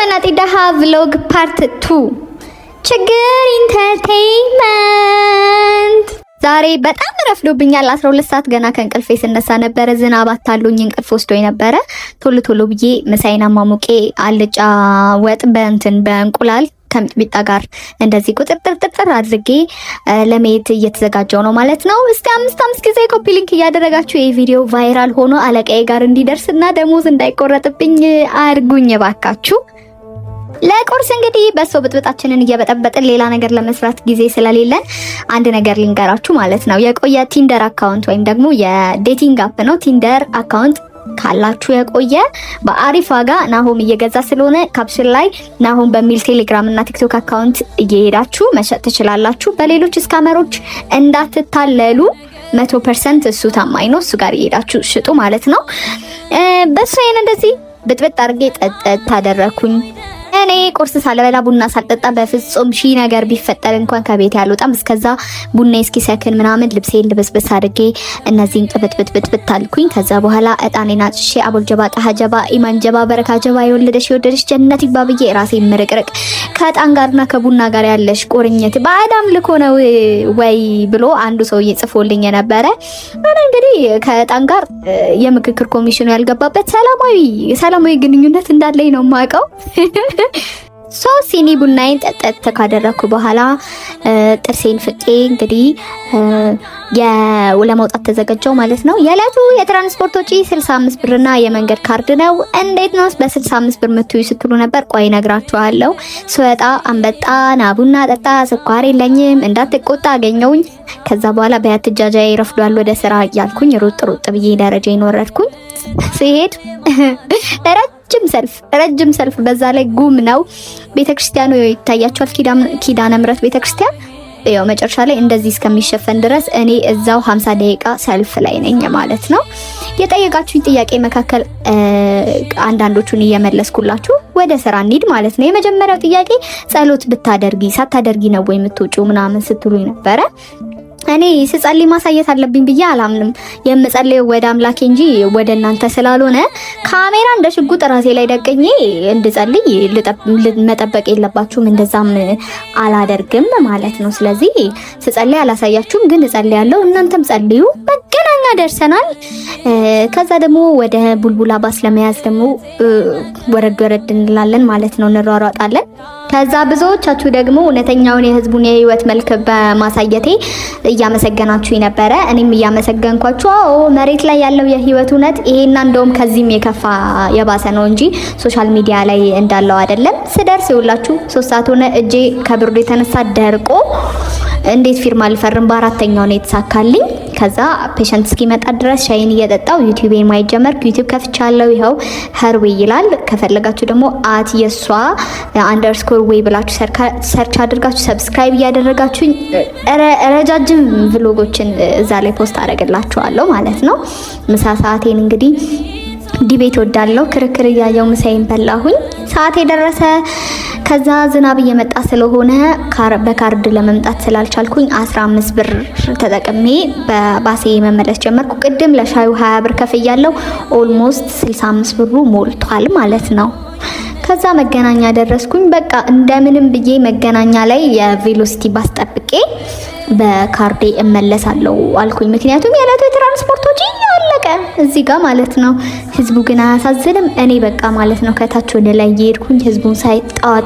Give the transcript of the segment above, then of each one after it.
መናጤ ደሃ ቭሎግ ፓርት 2 ችግር ኢንተርቴይንመንት። ዛሬ በጣም ረፍዶብኛል። 12 ሰዓት ገና ከእንቅልፌ ስነሳ ነበረ። ዝናብ አታሉኝ እንቅልፍ ወስዶኝ ነበረ። ቶሎ ብዬ ምሳዬን አሟሙቄ አልጫ ወጥ በእንቁላል ከሚጥሚጣ ጋር እንደዚህ ቁጥጥር አድርጌ ለመሄድ እየተዘጋጀው ነው ማለት ነው። እስቲ አምስት ጊዜ ኮፒ ሊንክ እያደረጋችሁ ይሄ ቪዲዮ ቫይራል ሆኖ አለቃዬ ጋር እንዲደርስና ደሞዝ እንዳይቆረጥብኝ አድርጉኝ ባካችሁ። ለቁርስ እንግዲህ በሶ ብጥብጣችንን እየበጠበጥን ሌላ ነገር ለመስራት ጊዜ ስለሌለን አንድ ነገር ልንገራችሁ ማለት ነው። የቆየ ቲንደር አካውንት ወይም ደግሞ የዴቲንግ አፕ ነው። ቲንደር አካውንት ካላችሁ የቆየ በአሪፍ ዋጋ ናሆም እየገዛ ስለሆነ ካፕሽን ላይ ናሆም በሚል ቴሌግራም እና ቲክቶክ አካውንት እየሄዳችሁ መሸጥ ትችላላችሁ። በሌሎች ስካመሮች እንዳትታለሉ። 100% እሱ ታማኝ ነው። እሱ ጋር እየሄዳችሁ ሽጡ ማለት ነው። በሷን እንደዚህ ብጥብጥ አድርጌ ጠጥ ታደረኩኝ። እኔ ቁርስ ሳልበላ ቡና ሳልጠጣ በፍጹም ሺ ነገር ቢፈጠር እንኳን ከቤት ያልወጣም። እስከዛ ቡና እስኪሰክን ምናምን ልብሴን ልብስብስ አድርጌ እነዚህን ጥብጥብጥ ታልኩኝ። ከዛ በኋላ እጣኔና ጭሼ አቦል ጀባ ጣሃ ጀባ ኢማን ጀባ በረካ ጀባ የወለደሽ ጀነት ይባብዬ ራሴ ምርቅርቅ ከእጣን ጋርና ከቡና ጋር ያለሽ ቁርኝት በአዳም ልኮ ነው ወይ ብሎ አንዱ ሰውዬ ጽፎልኝ ነበረ። እንግዲህ ከእጣን ጋር የምክክር ኮሚሽኑ ያልገባበት ሰላማዊ ግንኙነት እንዳለኝ ነው የማውቀው። ሲኒ ቡናዬን ጠጥተ ካደረኩ በኋላ ጥርሴን ፍቄ እንግዲህ ለመውጣት ተዘጋጀው ማለት ነው። የዕለቱ የትራንስፖርት ወጪ 65 ብርና የመንገድ ካርድ ነው። እንዴት ነው በ65 ብር ምትዩ ስትሉ ነበር። ቆይ ነግራችኋለሁ። ስወጣ አንበጣ ና ቡና ጠጣ፣ ስኳር የለኝም እንዳትቆጣ አገኘውኝ። ከዛ በኋላ በያትጃጃ ይረፍዷል ወደ ስራ እያልኩኝ ሩጥ ብዬ ደረጃዬን ወረድኩኝ። ሲሄድ ረጅም ሰልፍ በዛ ላይ ጉም ነው። ቤተክርስቲያኑ ይታያችኋል። ኪዳነ ምሕረት ቤተክርስቲያን ያው መጨረሻ ላይ እንደዚህ እስከሚሸፈን ድረስ እኔ እዛው 50 ደቂቃ ሰልፍ ላይ ነኝ ማለት ነው። የጠየቃችሁኝ ጥያቄ መካከል አንዳንዶቹን እየመለስኩላችሁ ወደ ስራ እንሂድ ማለት ነው። የመጀመሪያው ጥያቄ ጸሎት ሳታደርጊ ነው ወይ የምትወጪው ምናምን ስትሉኝ ነበረ። እኔ ስጸልይ ማሳየት አለብኝ ብዬ አላምንም። የምጸልየው ወደ አምላኬ እንጂ ወደ እናንተ ስላልሆነ ካሜራ እንደ ሽጉጥ ራሴ ላይ ደቅኜ እንድጸልይ መጠበቅ የለባችሁም። እንደዛም አላደርግም ማለት ነው። ስለዚህ ስጸልይ አላሳያችሁም፣ ግን እጸልያለሁ። እናንተም ጸልዩ። መገናኛ ደርሰናል። ከዛ ደግሞ ወደ ቡልቡላ ባስ ለመያዝ ደግሞ ወረድ እንላለን ማለት ነው። እንሯሯጣለን። ከዛ ብዙዎቻችሁ ደግሞ እውነተኛውን የህዝቡን የህይወት መልክ በማሳየቴ እያመሰገናችሁ ነበረ። እኔም እያመሰገንኳችሁ። መሬት ላይ ያለው የህይወት እውነት ይሄና እንደውም ከዚህም የከፋ የባሰ ነው እንጂ ሶሻል ሚዲያ ላይ እንዳለው አይደለም። ስደርስ ይውላችሁ 3 ሰዓት ሆነ። እጄ ከብርዱ የተነሳ ደርቆ እንዴት ፊርማ ልፈርም በአራተኛው ነው የተሳካልኝ። ከዛ ፔሸንት እስኪመጣ ድረስ ሻይን እየጠጣው ዩቲዩብን ማየት ጀመርኩ። ዩቲዩብ ከፍቻለሁ። ይኸው ሀርዌ ይላል። ከፈለጋችሁ ደግሞ @የሷ _way ብላችሁ ሰርች አድርጋችሁ ሰብስክራይብ እያደረጋችሁ ረጃጅም ቭሎጎችን እዛ ላይ ፖስት አደርግላችኋለሁ ማለት ነው። ምሳ ሰዓቴን እንግዲህ ዲቤት ወዳለው ክርክር እያየው ምሳዬን በላሁኝ። ሰዓት የደረሰ። ከዛ ዝናብ እየመጣ ስለሆነ በካርድ ለመምጣት ስላልቻልኩኝ 15 ብር ተጠቅሜ በባሴ መመለስ ጀመርኩ። ቅድም ለሻዩ 20 ብር ከፍያለሁ። ኦልሞስት 65 ብሩ ሞልቷል ማለት ነው። ከዛ መገናኛ ደረስኩኝ። በቃ እንደምንም ብዬ መገናኛ ላይ የቬሎሲቲ ባስ ጠብቄ በካርዴ እመለሳለሁ አልኩኝ። ምክንያቱም የዕለቱ የትራንስፖርት ወጪ አለቀ እዚህ ጋር ማለት ነው። ህዝቡ ግን አያሳዝንም። እኔ በቃ ማለት ነው ከታች ወደ ላይ እየሄድኩኝ ህዝቡን ሳይ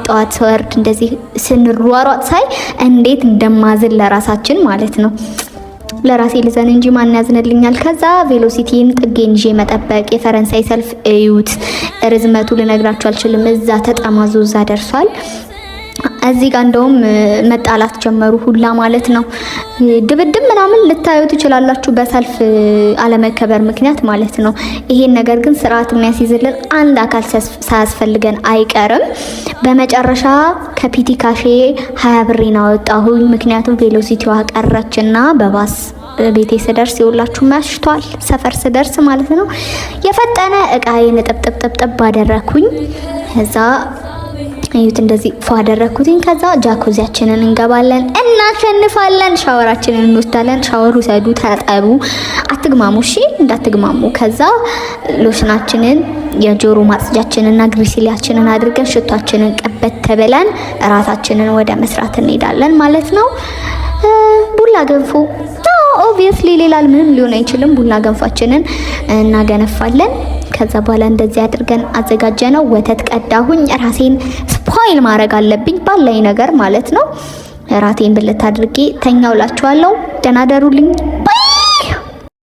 ጠዋት ሰወርድ እንደዚህ ስንሯሯጥ ሳይ እንዴት እንደማዝን ለራሳችን ማለት ነው። ለራሴ ልዘን እንጂ ማን ያዝንልኛል። ከዛ ቬሎሲቲን ጥጌን ይዤ መጠበቅ። የፈረንሳይ ሰልፍ እዩት። ርዝመቱ ልነግራችሁ አልችልም። እዛ ተጠማዞ እዛ ደርሷል። እዚህ ጋር እንደውም መጣላት ጀመሩ ሁላ ማለት ነው። ድብድብ ምናምን ልታዩ ትችላላችሁ በሰልፍ አለመከበር ምክንያት ማለት ነው። ይሄን ነገር ግን ስርዓት የሚያስይዝልን አንድ አካል ሳያስፈልገን አይቀርም። በመጨረሻ ከፒቲ ካሼ 20 ብሬን አወጣሁኝ። ምክንያቱም ቬሎሲቲዋ ቀረችና በባስ ቤቴ ስደርስ ይውላችሁ ማሽቷል። ሰፈር ስደርስ ማለት ነው። የፈጠነ እቃዬን ጥብጥብ አደረኩኝ። ከዛ እዩት እንደዚህ አደረኩትኝ። ከዛ ጃኩዚያችንን እንገባለን፣ እናሸንፋለን። ሻወራችንን እንወስዳለን። ሻወሩ ሰዱ፣ ታጠቡ፣ አትግማሙ፣ እሺ እንዳትግማሙ። ከዛ ሎሽናችንን የጆሮ ማጽጃችንና ግሪሲሊያችንን አድርገን ሽቷችንን ቀበት ተበለን ራታችንን ወደ መስራት እንሄዳለን ማለት ነው። ቡላ ገንፎ ኦብቪየስሊ ሌላ ምንም ሊሆን አይችልም። ቡላ ገንፋችንን እናገነፋለን። ከዛ በኋላ እንደዚህ አድርገን አዘጋጀነው። ወተት ቀዳሁኝ። ራሴን ስፖይል ማድረግ አለብኝ ባላይ ነገር ማለት ነው። ራቴን ብልት አድርጌ ተኛውላችኋለሁ። ደህና ደሩልኝ። ባይ